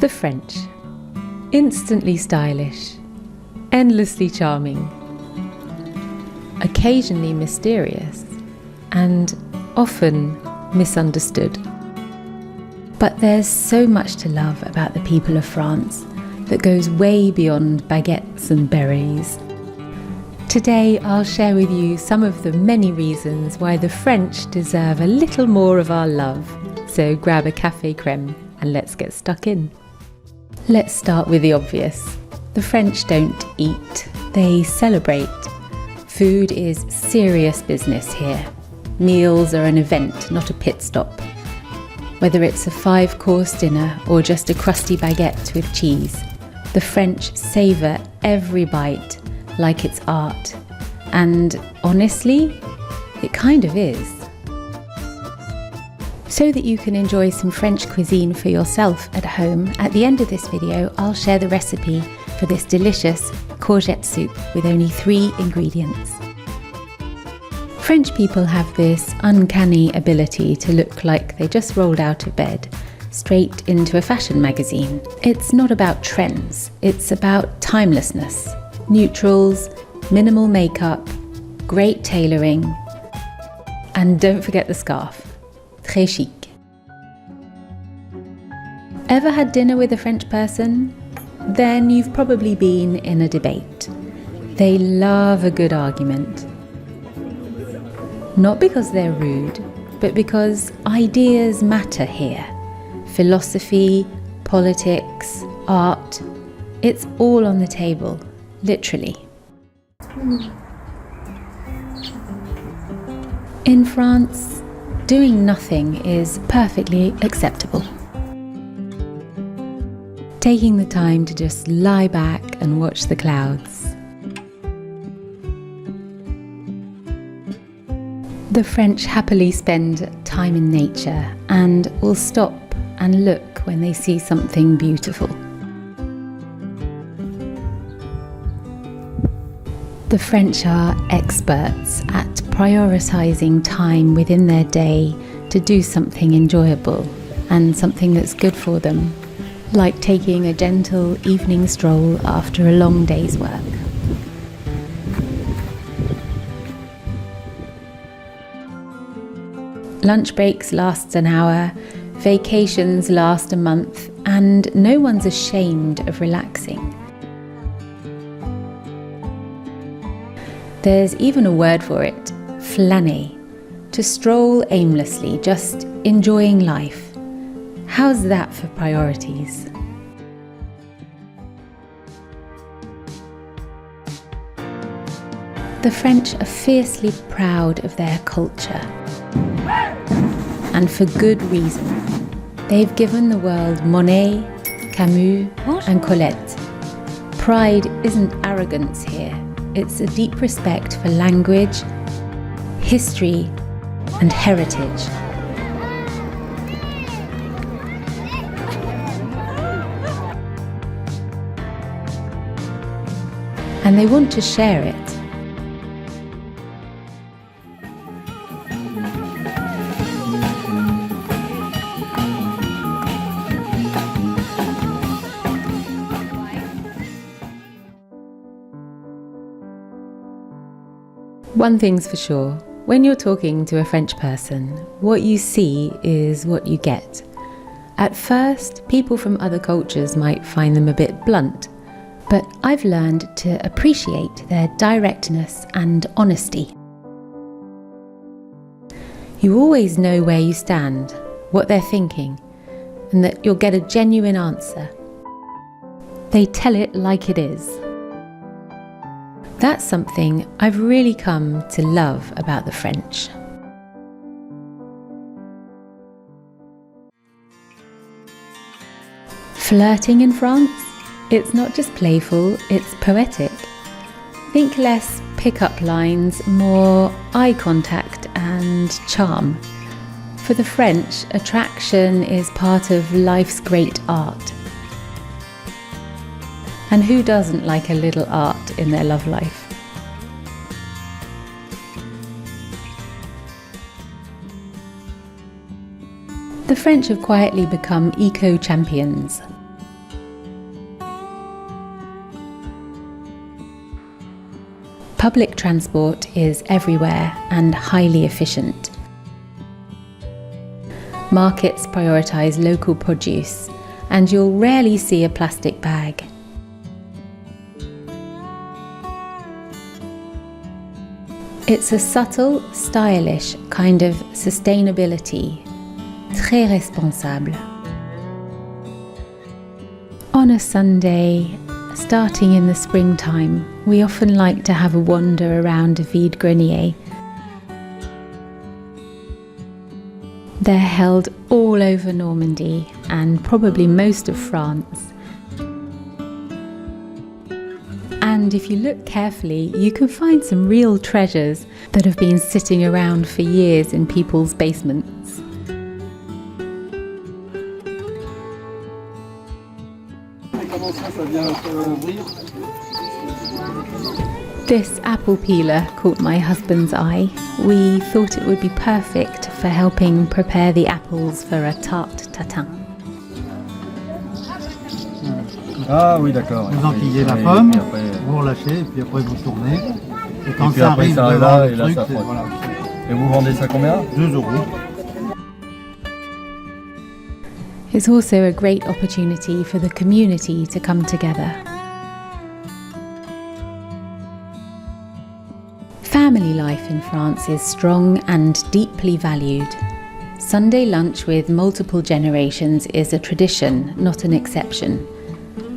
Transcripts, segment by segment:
The French. Instantly stylish, endlessly charming, occasionally mysterious, and often misunderstood. But there's so much to love about the people of France that goes way beyond baguettes and berets. Today I'll share with you some of the many reasons why the French deserve a little more of our love. So grab a café crème and let's get stuck in. Let's start with the obvious. The French don't eat, they celebrate. Food is serious business here. Meals are an event, not a pit stop. Whether it's a 5-course dinner or just a crusty baguette with cheese, the French savour every bite like it's art. And honestly, it kind of is. So that you can enjoy some French cuisine for yourself at home, at the end of this video I'll share the recipe for this delicious courgette soup with only 3 ingredients. French people have this uncanny ability to look like they just rolled out of bed, straight into a fashion magazine. It's not about trends, it's about timelessness. Neutrals, minimal makeup, great tailoring, and don't forget the scarf. Très chic. Ever had dinner with a French person? Then you've probably been in a debate. They love a good argument. Not because they're rude, but because ideas matter here. Philosophy, politics, art, it's all on the table, literally. In France, doing nothing is perfectly acceptable. Taking the time to just lie back and watch the clouds. The French happily spend time in nature and will stop and look when they see something beautiful. The French are experts at prioritizing time within their day to do something enjoyable and something that's good for them, like taking a gentle evening stroll after a long day's work. Lunch breaks last an hour, vacations last a month, and no one's ashamed of relaxing. There's even a word for it, flâner, to stroll aimlessly, just enjoying life. How's that for priorities? The French are fiercely proud of their culture. And for good reason. They've given the world Monet, Camus, and Courgette. Pride isn't arrogance here. It's a deep respect for language, history, and heritage. And they want to share it. One thing's for sure, when you're talking to a French person, what you see is what you get. At first, people from other cultures might find them a bit blunt, but I've learned to appreciate their directness and honesty. You always know where you stand, what they're thinking, and that you'll get a genuine answer. They tell it like it is. That's something I've really come to love about the French. Flirting in France? It's not just playful, it's poetic. Think less pick-up lines, more eye contact and charm. For the French, attraction is part of life's great art. And who doesn't like a little art in their love life? The French have quietly become eco-champions. Public transport is everywhere and highly efficient. Markets prioritise local produce, and you'll rarely see a plastic bag. It's a subtle, stylish kind of sustainability, très responsable. On a Sunday, starting in the springtime, we often like to have a wander around a vide-grenier. They're held all over Normandy and probably most of France. And if you look carefully, you can find some real treasures that have been sitting around for years in people's basements. This apple peeler caught my husband's eye. We thought it would be perfect for helping prepare the apples for a tarte tatin. Ah oui, d'accord. Vous enquillez la pomme, vous relâchez, et puis après vous tournez. Et quand ça arrive devant le truc, voilà. Et vous vendez ça combien? 2 €. It's also a great opportunity for the community to come together. Family life in France is strong and deeply valued. Sunday lunch with multiple generations is a tradition, not an exception.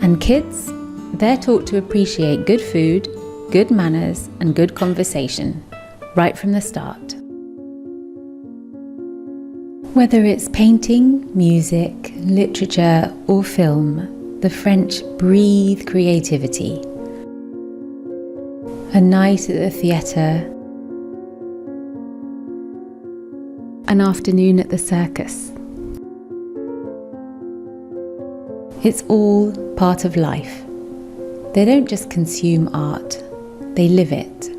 And kids, they're taught to appreciate good food, good manners, and good conversation, right from the start. Whether it's painting, music, literature, or film, the French breathe creativity. A night at the theatre, an afternoon at the circus. It's all part of life. They don't just consume art, they live it.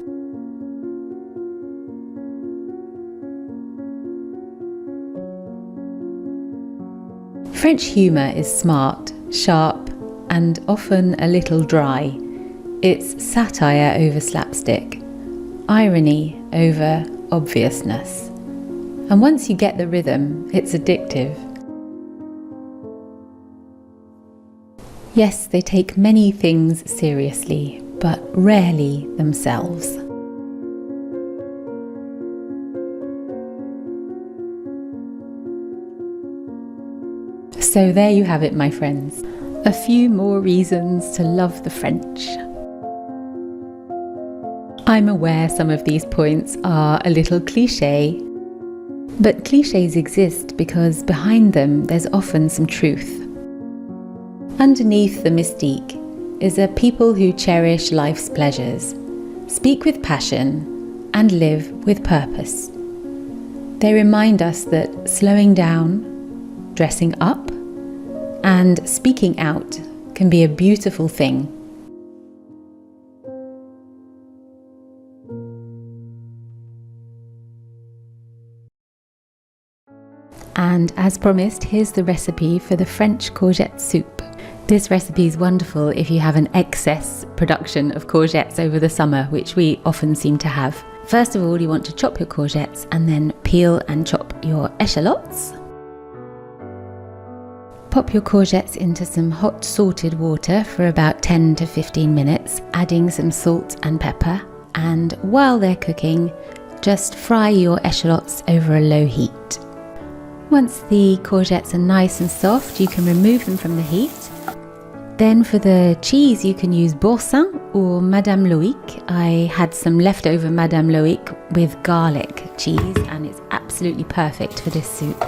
French humour is smart, sharp, and often a little dry. It's satire over slapstick, irony over obviousness. And once you get the rhythm, it's addictive. Yes, they take many things seriously, but rarely themselves. So there you have it, my friends. A few more reasons to love the French. I'm aware some of these points are a little cliché, but clichés exist because behind them there's often some truth. Underneath the mystique is a people who cherish life's pleasures, speak with passion, and live with purpose. They remind us that slowing down, dressing up, and speaking out can be a beautiful thing. And as promised, here's the recipe for the French courgette soup. This recipe is wonderful if you have an excess production of courgettes over the summer, which we often seem to have. First of all, you want to chop your courgettes and then peel and chop your eschalots. Pop your courgettes into some hot salted water for about 10 to 15 minutes, adding some salt and pepper. And while they're cooking, just fry your eschalots over a low heat. Once the courgettes are nice and soft, you can remove them from the heat. Then for the cheese, you can use Boursin or Madame Loic. I had some leftover Madame Loic with garlic cheese, and it's absolutely perfect for this soup.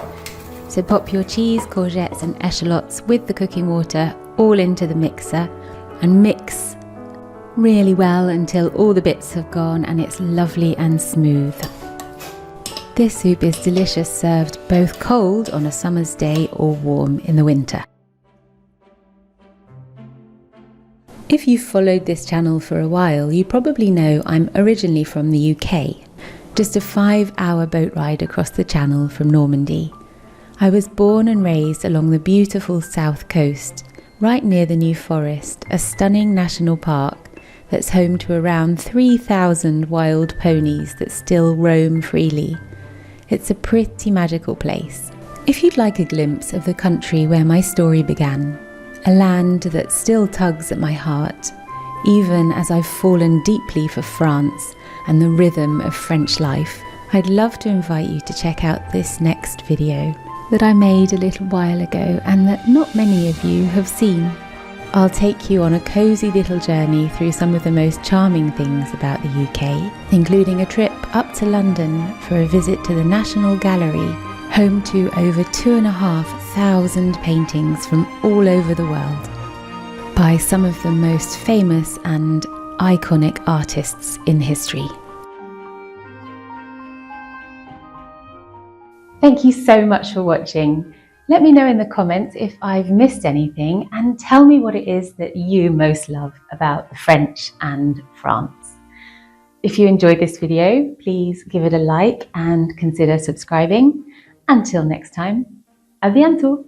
So pop your cheese, courgettes and eschalots with the cooking water all into the mixer and mix really well until all the bits have gone and it's lovely and smooth. This soup is delicious served both cold on a summer's day or warm in the winter. If you've followed this channel for a while, you probably know I'm originally from the UK, just a 5-hour boat ride across the channel from Normandy. I was born and raised along the beautiful south coast, right near the New Forest, a stunning national park that's home to around 3,000 wild ponies that still roam freely. It's a pretty magical place. If you'd like a glimpse of the country where my story began, a land that still tugs at my heart, even as I've fallen deeply for France and the rhythm of French life, I'd love to invite you to check out this next video that I made a little while ago and that not many of you have seen. I'll take you on a cosy little journey through some of the most charming things about the UK, including a trip up to London for a visit to the National Gallery, home to over 2,500 paintings from all over the world by some of the most famous and iconic artists in history. Thank you so much for watching. Let me know in the comments if I've missed anything and tell me what it is that you most love about the French and France. If you enjoyed this video, please give it a like and consider subscribing. Until next time, à bientôt!